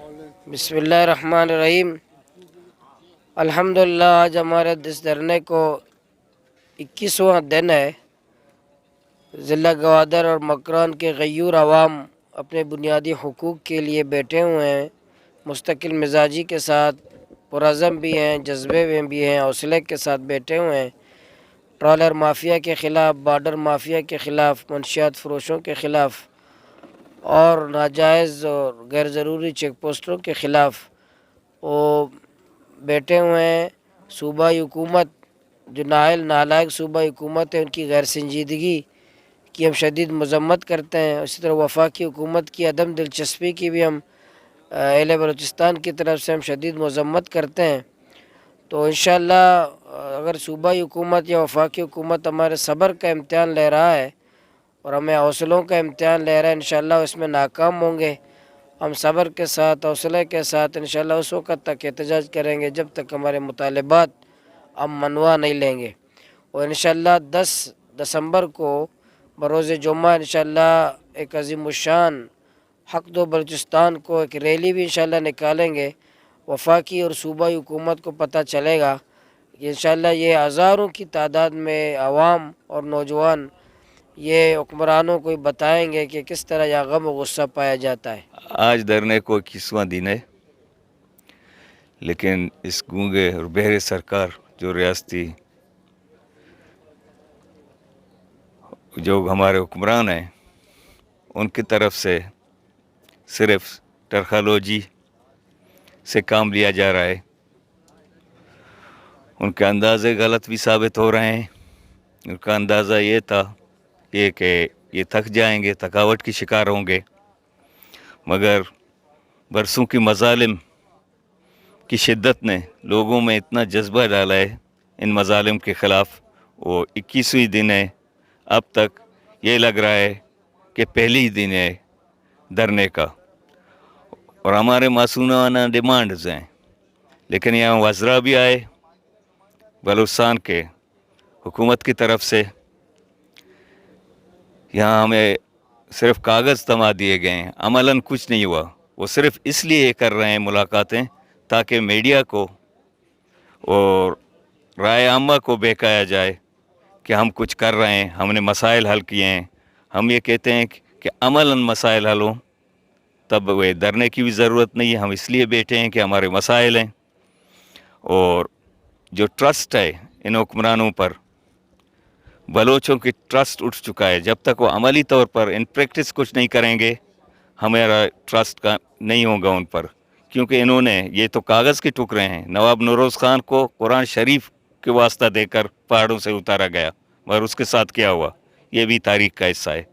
बिस्मिल्लाहिर्रहमानिर्रहीम। अल्हम्दुलिल्लाह आज हमारे इस धरने को 21वां दिन है। ज़िला गवादर और मकरान के गयूर अवाम अपने बुनियादी हुकूक़ के लिए बैठे हुए हैं, मुस्तकिल मिजाजी के साथ, पुरज़म भी हैं, जज्बे में भी हैं, हौसले के साथ बैठे हुए हैं। ट्रॉलर माफिया के ख़िलाफ़, बॉर्डर माफिया के ख़िलाफ़, मंशियात फ़रोशों के ख़िलाफ़ और नाजायज़ और गैर ज़रूरी चेक पोस्टों के ख़िलाफ़ वो बैठे हुए हैं। सूबाई हुकूमत जो नालायक सूबाई हुकूमत है, उनकी गैर संजीदगी की हम शदीद मज़म्मत करते हैं। इसी तरह वफाकी हुकूमत की अदम दिलचस्पी की भी हम अहले बलूचिस्तान की तरफ से हम शदीद मज़म्मत करते हैं। तो इंशाअल्लाह अगर सूबाई हुकूमत या वफाकी हुकूमत हमारे सब्र का इम्तिहान ले रहा है और हमें हौसलों का इम्तिहान ले रहा है, इंशाअल्लाह उसमें नाकाम होंगे। हम सब्र के साथ, हौसले के साथ इंशाअल्लाह उस वक़्त तक एहतजाज करेंगे जब तक हमारे मुतालबात हम मनवा नहीं लेंगे। और इंशाअल्लाह 10 दिसंबर को बरोज़ जुम्मा इंशाअल्लाह एक अज़ीमुश्शान हक़ दो बलूचिस्तान को एक रैली भी इंशाअल्लाह निकालेंगे। वफाकी और सूबाई हुकूमत को पता चलेगा कि इंशाअल्लाह ये हज़ारों की तादाद में आवाम और नौजवान ये हुक्मरानों को बताएंगे कि किस तरह यहाँ गम और गुस्सा पाया जाता है। आज धरने को 21वां दिन है, लेकिन इस गूंगे और बहरे सरकार जो रियासती जो हमारे हुक्मरान हैं, उनकी तरफ से सिर्फ टर्खोलॉजी से काम लिया जा रहा है। उनके अंदाज़े गलत भी साबित हो रहे हैं। उनका अंदाज़ा ये था कि ये थक जाएंगे, थकावट की शिकार होंगे, मगर बरसों की मज़ालिम की शिद्दत ने लोगों में इतना जज्बा डाला है इन मज़ालिम के ख़िलाफ़। वो 21वीं दिन है, अब तक ये लग रहा है कि पहली ही दिन है धरने का। और हमारे मासूमाना डिमांड्स हैं, लेकिन यहाँ वज़रा भी आए बलूचिस्तान के हुकूमत की तरफ से। यहाँ हमें सिर्फ कागज़ थमा दिए गए हैं, अमलन कुछ नहीं हुआ। वो सिर्फ इसलिए कर रहे हैं मुलाकातें ताकि मीडिया को और राय आमा को बहकाया जाए कि हम कुछ कर रहे हैं, हमने मसाइल हल किए हैं। हम ये कहते हैं कि अमलन मसाइल हल हों, तब वे धरने की भी ज़रूरत नहीं है। हम इसलिए बैठे हैं कि हमारे मसाइल हैं। और जो ट्रस्ट है इन हुक्मरानों पर, बलोचों की ट्रस्ट उठ चुका है। जब तक वो अमली तौर पर इन प्रैक्टिस कुछ नहीं करेंगे, हमारा ट्रस्ट का नहीं होगा उन पर, क्योंकि इन्होंने ये तो कागज़ के टुकड़े हैं। नवाब नौरोज़ खान को कुरान शरीफ के वास्ता देकर पहाड़ों से उतारा गया, मगर उसके साथ क्या हुआ ये भी तारीख़ का हिस्सा है।